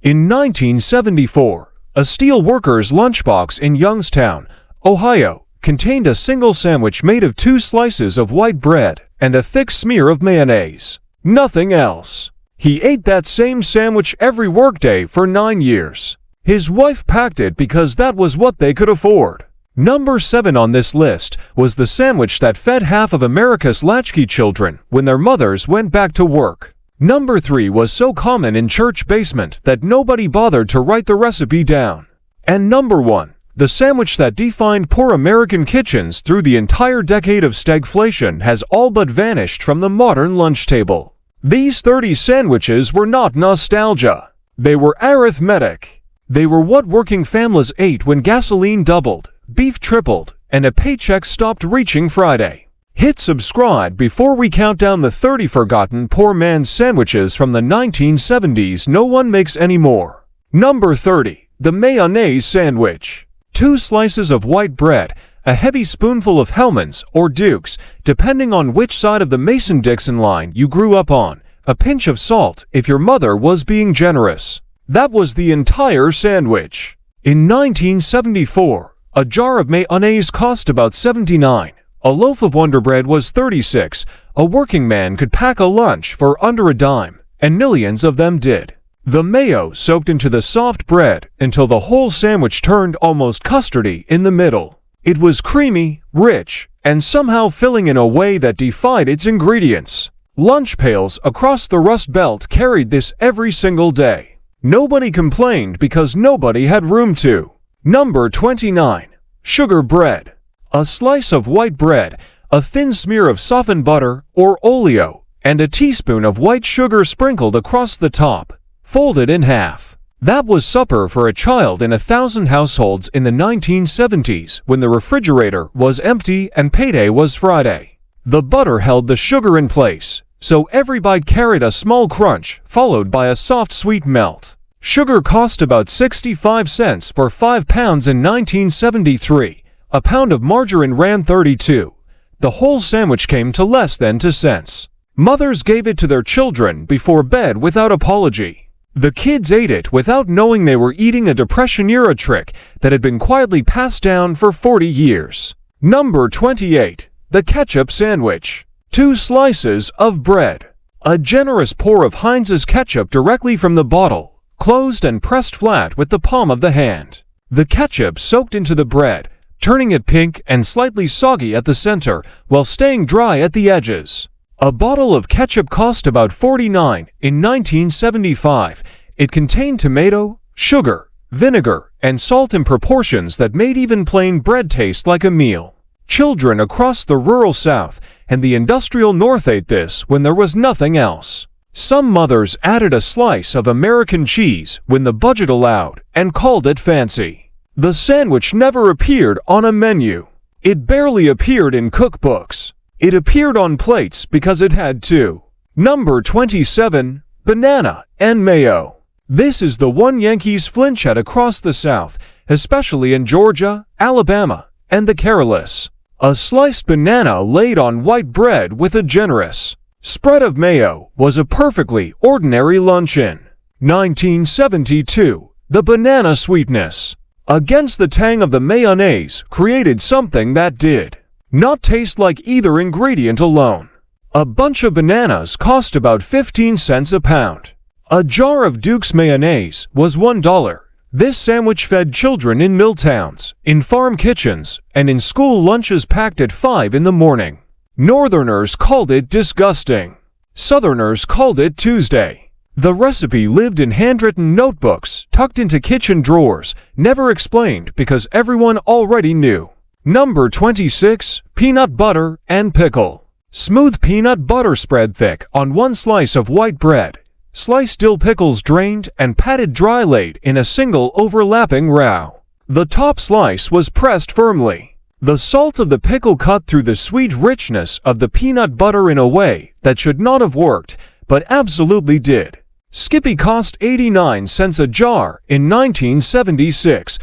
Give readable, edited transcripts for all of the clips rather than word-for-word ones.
In 1974, a steel worker's lunchbox in Youngstown, Ohio, contained a single sandwich made of 2 slices of white bread and a thick smear of mayonnaise. Nothing else. He ate that same sandwich every workday for 9 years. His wife packed it because that was what they could afford. Number 7 on this list was the sandwich that fed half of America's latchkey children when their mothers went back to work. Number 3 was so common in church basement that nobody bothered to write the recipe down. And number 1, the sandwich that defined poor American kitchens through the entire decade of stagflation, has all but vanished from the modern lunch table. These 30 sandwiches were not nostalgia. They were arithmetic. They were what working families ate when gasoline doubled, beef tripled, and a paycheck stopped reaching Friday. Hit subscribe before we count down the 30 forgotten poor man's sandwiches from the 1970s no one makes anymore. Number 30. The mayonnaise sandwich. 2 slices of white bread, a heavy spoonful of Hellmann's or Duke's, depending on which side of the Mason-Dixon line you grew up on, a pinch of salt if your mother was being generous. That was the entire sandwich. In 1974, a jar of mayonnaise cost about 79. A loaf of Wonder Bread was 36. A working man could pack a lunch for under a dime, and millions of them did. The mayo soaked into the soft bread until the whole sandwich turned almost custardy in the middle. It was creamy, rich, and somehow filling in a way that defied its ingredients. Lunch pails across the Rust Belt carried this every single day. Nobody complained because nobody had room to. Number 29. Sugar bread. A slice of white bread, a thin smear of softened butter or oleo, and a teaspoon of white sugar sprinkled across the top, folded in half. That was supper for a child in 1,000 households in the 1970s when the refrigerator was empty and payday was Friday. The butter held the sugar in place, so every bite carried a small crunch followed by a soft sweet melt. Sugar cost about 65 cents for 5 pounds in 1973. A pound of margarine ran 32. The whole sandwich came to less than 2 cents. Mothers gave it to their children before bed without apology. The kids ate it without knowing they were eating a Depression-era trick that had been quietly passed down for 40 years. Number 28. The ketchup sandwich. 2 slices of bread. A generous pour of Heinz's ketchup directly from the bottle, closed and pressed flat with the palm of the hand. The ketchup soaked into the bread, turning it pink and slightly soggy at the center while staying dry at the edges. A bottle of ketchup cost about 49 in 1975. It contained tomato, sugar, vinegar, and salt in proportions that made even plain bread taste like a meal. Children across the rural South and the industrial North ate this when there was nothing else. Some mothers added a slice of American cheese when the budget allowed and called it fancy. The sandwich never appeared on a menu. It barely appeared in cookbooks. It appeared on plates because it had to. Number 27. Banana and mayo. This is the one Yankees flinch at across the South, especially in Georgia, Alabama, and the Carolinas. A sliced banana laid on white bread with a generous spread of mayo was a perfectly ordinary luncheon. 1972. The banana sweetness against the tang of the mayonnaise created something that did not taste like either ingredient alone. A bunch of bananas cost about 15 cents a pound. A jar of Duke's mayonnaise was $1. This sandwich fed children in mill towns, in farm kitchens, and in school lunches packed at 5 in the morning. Northerners called it disgusting. Southerners called it Tuesday. The recipe lived in handwritten notebooks tucked into kitchen drawers, never explained because everyone already knew. Number 26. Peanut butter and pickle. Smooth peanut butter spread thick on 1 slice of white bread. Sliced dill pickles drained and patted dry laid in a single overlapping row. The top slice was pressed firmly. The salt of the pickle cut through the sweet richness of the peanut butter in a way that should not have worked, but absolutely did. Skippy cost 89 cents a jar in 1976.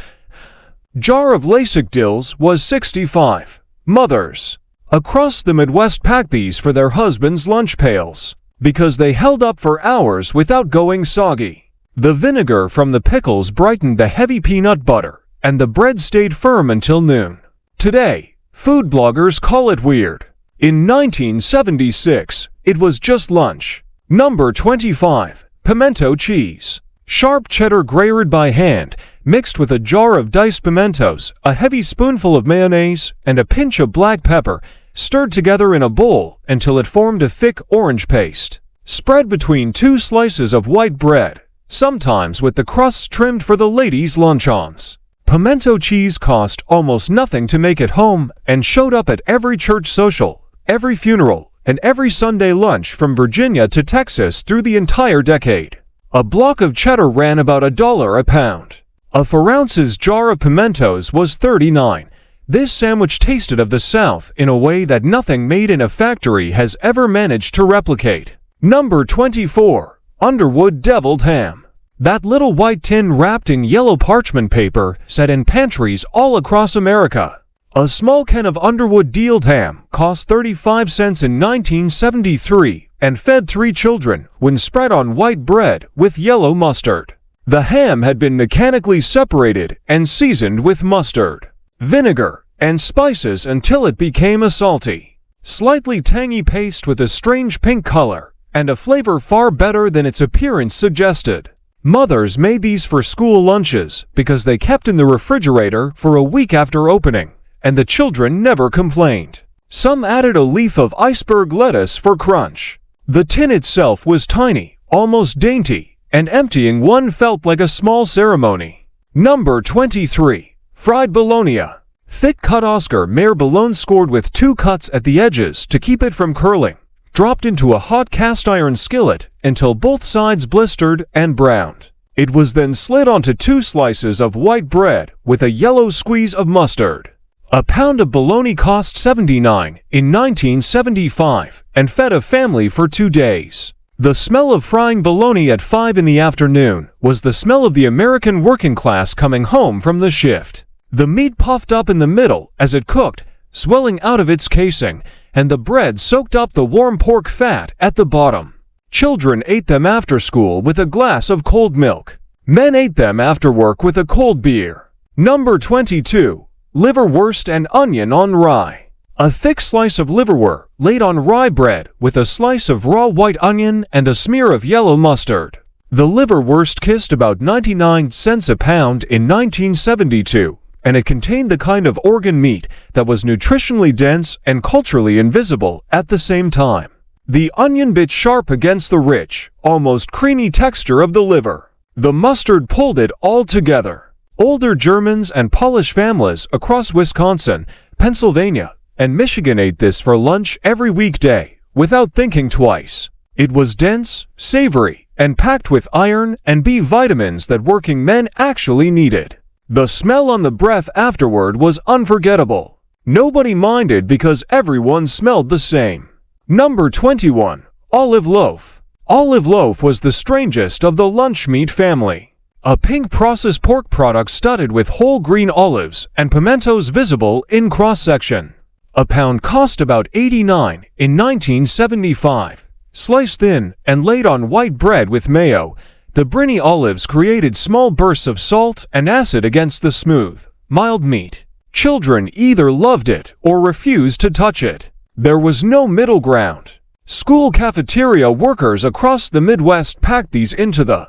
Jar of LASIK dills was 65. Mothers across the Midwest packed these for their husbands' lunch pails because they held up for hours without going soggy. The vinegar from the pickles brightened the heavy peanut butter, and the bread stayed firm until noon. Today, food bloggers call it weird. In 1976, it was just lunch. Number 25. Pimento cheese. Sharp cheddar grated by hand, mixed with a jar of diced pimentos, a heavy spoonful of mayonnaise, and a pinch of black pepper, stirred together in a bowl until it formed a thick orange paste. Spread between two slices of white bread, sometimes with the crusts trimmed for the ladies' luncheons. Pimento cheese cost almost nothing to make at home and showed up at every church social, every funeral, and every Sunday lunch from Virginia to Texas through the entire decade. A block of cheddar ran about $1 a pound. A 4-ounce jar of pimentos was $39. This sandwich tasted of the South in a way that nothing made in a factory has ever managed to replicate. Number 24. Underwood deviled ham. That little white tin wrapped in yellow parchment paper sat in pantries all across America. A small can of Underwood deviled ham cost 35 cents in 1973 and fed 3 children when spread on white bread with yellow mustard. The ham had been mechanically separated and seasoned with mustard, vinegar, and spices until it became a salty, slightly tangy paste with a strange pink color and a flavor far better than its appearance suggested. Mothers made these for school lunches because they kept in the refrigerator for a week after opening, and the children never complained. Some added a leaf of iceberg lettuce for crunch. The tin itself was tiny, almost dainty, and emptying one felt like a small ceremony. Number 23. Fried bologna. Thick-cut Oscar Mayer bologna scored with 2 cuts at the edges to keep it from curling, dropped into a hot cast-iron skillet until both sides blistered and browned. It was then slid onto 2 slices of white bread with a yellow squeeze of mustard. A pound of bologna cost $79 in 1975 and fed a family for 2 days. The smell of frying bologna at 5 in the afternoon was the smell of the American working class coming home from the shift. The meat puffed up in the middle as it cooked, swelling out of its casing, and the bread soaked up the warm pork fat at the bottom. Children ate them after school with a glass of cold milk. Men ate them after work with a cold beer. Number 22. Liverwurst and onion on rye. A thick slice of liverwurst laid on rye bread with a slice of raw white onion and a smear of yellow mustard. The liverwurst kissed about 99 cents a pound in 1972, and it contained the kind of organ meat that was nutritionally dense and culturally invisible at the same time. The onion bit sharp against the rich, almost creamy texture of the liver. The mustard pulled it all together. Older Germans and Polish families across Wisconsin, Pennsylvania, and Michigan ate this for lunch every weekday, without thinking twice. It was dense, savory, and packed with iron and B vitamins that working men actually needed. The smell on the breath afterward was unforgettable. Nobody minded because everyone smelled the same. Number 21. Olive loaf. Olive loaf was the strangest of the lunch meat family. A pink processed pork product studded with whole green olives and pimentos visible in cross-section. A pound cost about $89 in 1975. Sliced thin and laid on white bread with mayo, the briny olives created small bursts of salt and acid against the smooth, mild meat. Children either loved it or refused to touch it. There was no middle ground. School cafeteria workers across the Midwest packed these into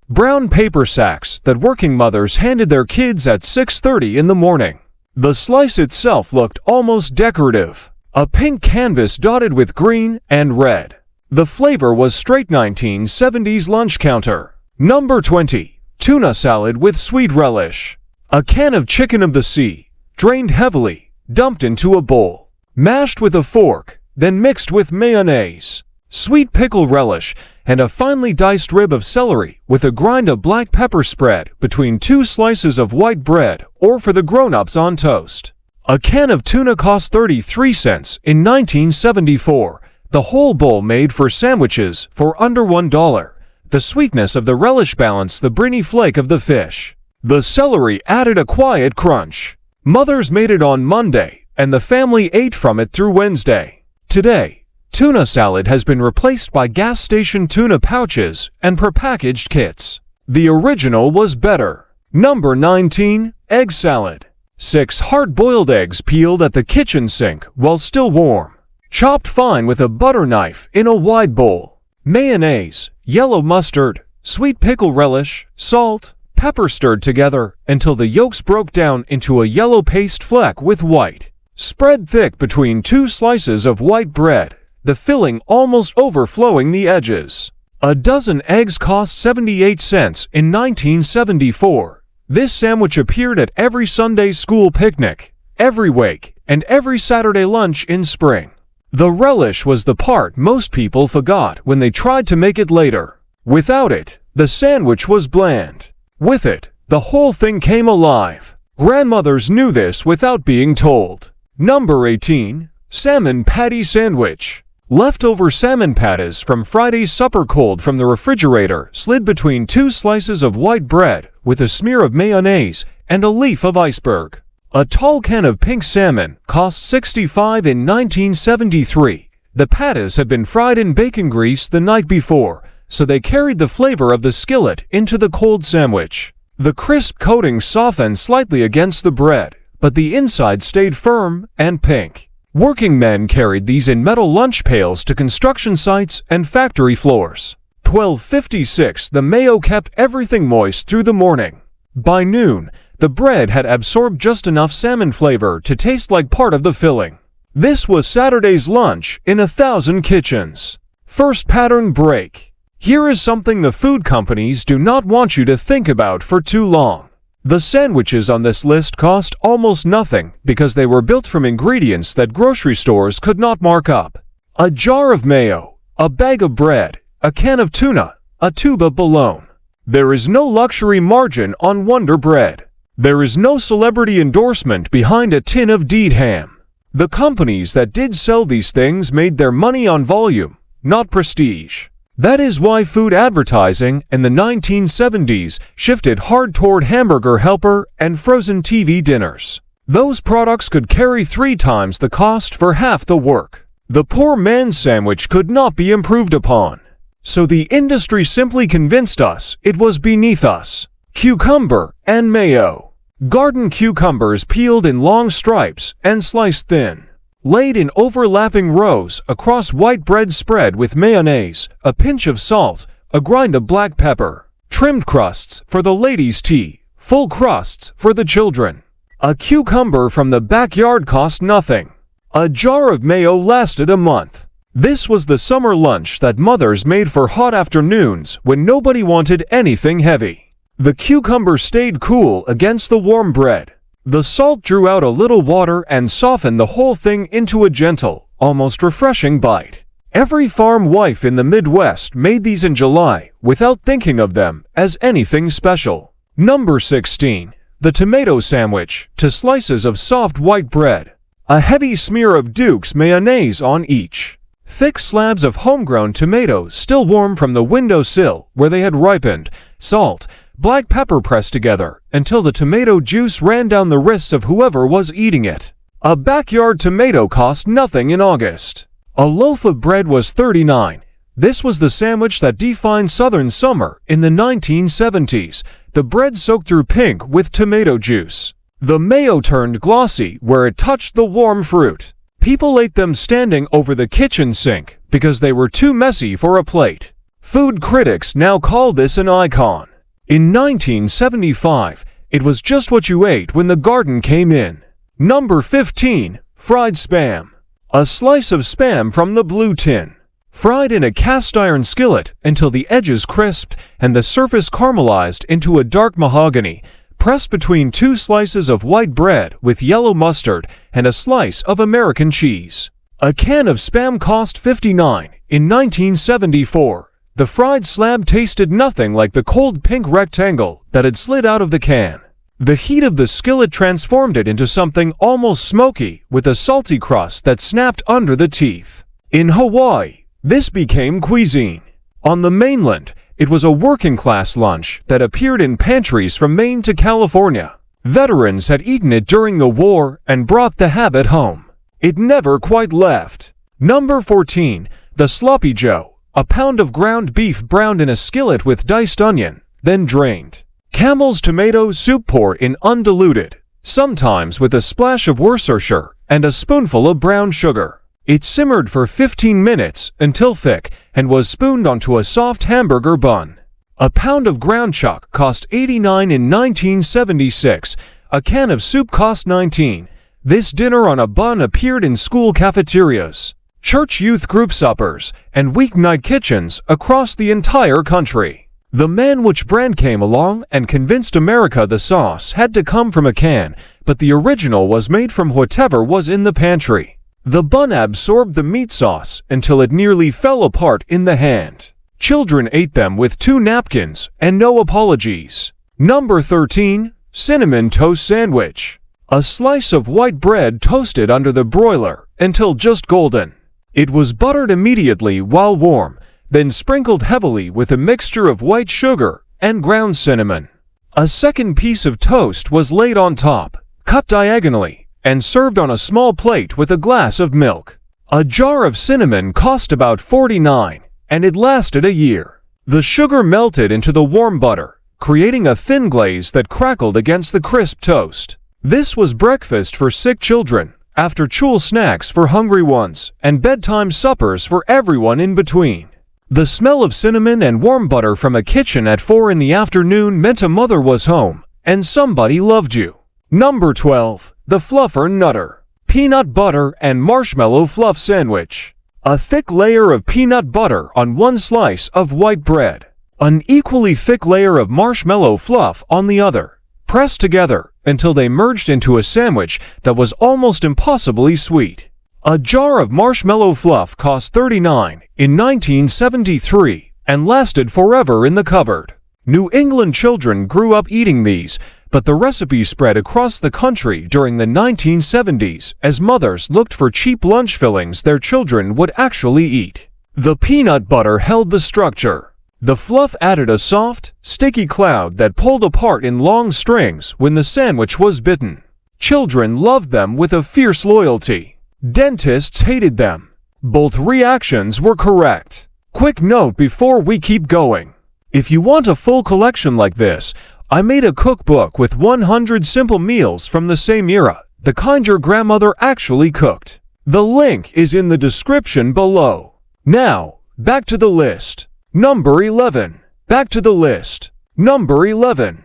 brown paper sacks that working mothers handed their kids at 6:30 in the morning. The slice itself looked almost decorative, a pink canvas dotted with green and red. The flavor was straight 1970s lunch counter. Number 20. Tuna salad with sweet relish. A can of chicken of the sea, drained heavily, dumped into a bowl, mashed with a fork, then mixed with mayonnaise, sweet pickle relish, and a finely diced rib of celery with a grind of black pepper spread between 2 slices of white bread or for the grown-ups on toast. A can of tuna cost 33 cents in 1974. The whole bowl made for sandwiches for under $1. The sweetness of the relish balanced the briny flake of the fish. The celery added a quiet crunch. Mothers made it on Monday, and the family ate from it through Wednesday. Today, Tuna salad has been replaced by gas station tuna pouches and prepackaged kits. The original was better. Number 19. Egg salad. 6 hard-boiled eggs peeled at the kitchen sink while still warm. Chopped fine with a butter knife in a wide bowl. Mayonnaise, yellow mustard, sweet pickle relish, salt, pepper stirred together until the yolks broke down into a yellow paste fleck with white. Spread thick between 2 slices of white bread, the filling almost overflowing the edges. A dozen eggs cost 78 cents in 1974. This sandwich appeared at every Sunday school picnic, every wake, and every Saturday lunch in spring. The relish was the part most people forgot when they tried to make it later. Without it, the sandwich was bland. With it, the whole thing came alive. Grandmothers knew this without being told. Number 18. Salmon patty sandwich. Leftover salmon patties from Friday's supper cold from the refrigerator slid between 2 slices of white bread with a smear of mayonnaise and a leaf of iceberg. A tall can of pink salmon cost 65 in 1973. The patties had been fried in bacon grease the night before, so they carried the flavor of the skillet into the cold sandwich. The crisp coating softened slightly against the bread, but the inside stayed firm and pink. Working men carried these in metal lunch pails to construction sites and factory floors. 12:56, the mayo kept everything moist through the morning. By noon, the bread had absorbed just enough salmon flavor to taste like part of the filling. This was Saturday's lunch in 1,000 kitchens. First pattern break. Here is something the food companies do not want you to think about for too long. The sandwiches on this list cost almost nothing because they were built from ingredients that grocery stores could not mark up. A jar of mayo, a bag of bread, a can of tuna, a tube of bologna. There is no luxury margin on Wonder Bread. There is no celebrity endorsement behind a tin of Deed ham. The companies that did sell these things made their money on volume, not prestige. That is why food advertising in the 1970s shifted hard toward hamburger helper and frozen TV dinners. Those products could carry 3 times the cost for half the work. The poor man's sandwich could not be improved upon. So the industry simply convinced us it was beneath us. Cucumber and mayo. Garden cucumbers peeled in long stripes and sliced thin. Laid in overlapping rows across white bread spread with mayonnaise, a pinch of salt, a grind of black pepper. Trimmed crusts for the ladies' tea, full crusts for the children. A cucumber from the backyard cost nothing. A jar of mayo lasted a month. This was the summer lunch that mothers made for hot afternoons when nobody wanted anything heavy. The cucumber stayed cool against the warm bread. The salt drew out a little water and softened the whole thing into a gentle, almost refreshing bite. Every farm wife in the Midwest made these in July without thinking of them as anything special. Number 16. The tomato sandwich, to slices of soft white bread. A heavy smear of Duke's mayonnaise on each. Thick slabs of homegrown tomatoes still warm from the windowsill where they had ripened. Salt, black pepper pressed together until the tomato juice ran down the wrists of whoever was eating it. A backyard tomato cost nothing in August. A loaf of bread was 39. This was the sandwich that defined Southern summer in the 1970s. The bread soaked through pink with tomato juice. The mayo turned glossy where it touched the warm fruit. People ate them standing over the kitchen sink because they were too messy for a plate. Food critics now call this an icon. In 1975, it was just what you ate when the garden came in. Number 15. Fried Spam. A slice of Spam from the blue tin. Fried in a cast iron skillet until the edges crisped and the surface caramelized into a dark mahogany, pressed between 2 slices of white bread with yellow mustard and a slice of American cheese. A can of Spam cost 59 in 1974. The fried slab tasted nothing like the cold pink rectangle that had slid out of the can. The heat of the skillet transformed it into something almost smoky with a salty crust that snapped under the teeth. In Hawaii, this became cuisine. On the mainland, it was a working-class lunch that appeared in pantries from Maine to California. Veterans had eaten it during the war and brought the habit home. It never quite left. Number 14. The Sloppy Joe. A pound of ground beef browned in a skillet with diced onion, then drained. Camel's tomato soup poured in undiluted, sometimes with a splash of Worcestershire and a spoonful of brown sugar. It simmered for 15 minutes until thick and was spooned onto a soft hamburger bun. A pound of ground chuck cost $89 in 1976. A can of soup cost $19. This dinner on a bun appeared in school cafeterias, church youth group suppers, and weeknight kitchens across the entire country. The Manwich brand came along and convinced America the sauce had to come from a can, but the original was made from whatever was in the pantry. The bun absorbed the meat sauce until it nearly fell apart in the hand. Children ate them with 2 napkins and no apologies. Number 13. Cinnamon Toast Sandwich. A slice of white bread toasted under the broiler until just golden. It was buttered immediately while warm, then sprinkled heavily with a mixture of white sugar and ground cinnamon. A second piece of toast was laid on top, cut diagonally, and served on a small plate with a glass of milk. A jar of cinnamon cost about $49, and it lasted a year. The sugar melted into the warm butter, creating a thin glaze that crackled against the crisp toast. This was breakfast for sick children, after-school snacks for hungry ones, and bedtime suppers for everyone in between. The smell of cinnamon and warm butter from a kitchen at 4 in the afternoon meant a mother was home, and somebody loved you. Number 12. The Fluffer Nutter. Peanut butter and marshmallow fluff sandwich. A thick layer of peanut butter on one slice of white bread. An equally thick layer of marshmallow fluff on the other, pressed together until they merged into a sandwich that was almost impossibly sweet. A jar of marshmallow fluff cost $39 in 1973 and lasted forever in the cupboard. New England children grew up eating these, but the recipe spread across the country during the 1970s as mothers looked for cheap lunch fillings their children would actually eat. The peanut butter held the structure. The fluff added a soft, sticky cloud that pulled apart in long strings when the sandwich was bitten. Children loved them with a fierce loyalty. Dentists hated them. Both reactions were correct. Quick note before we keep going. If you want a full collection like this, I made a cookbook with 100 simple meals from the same era, the kind your grandmother actually cooked. The link is in the description below. Now, back to the list. Number 11. Back to the list. Number 11.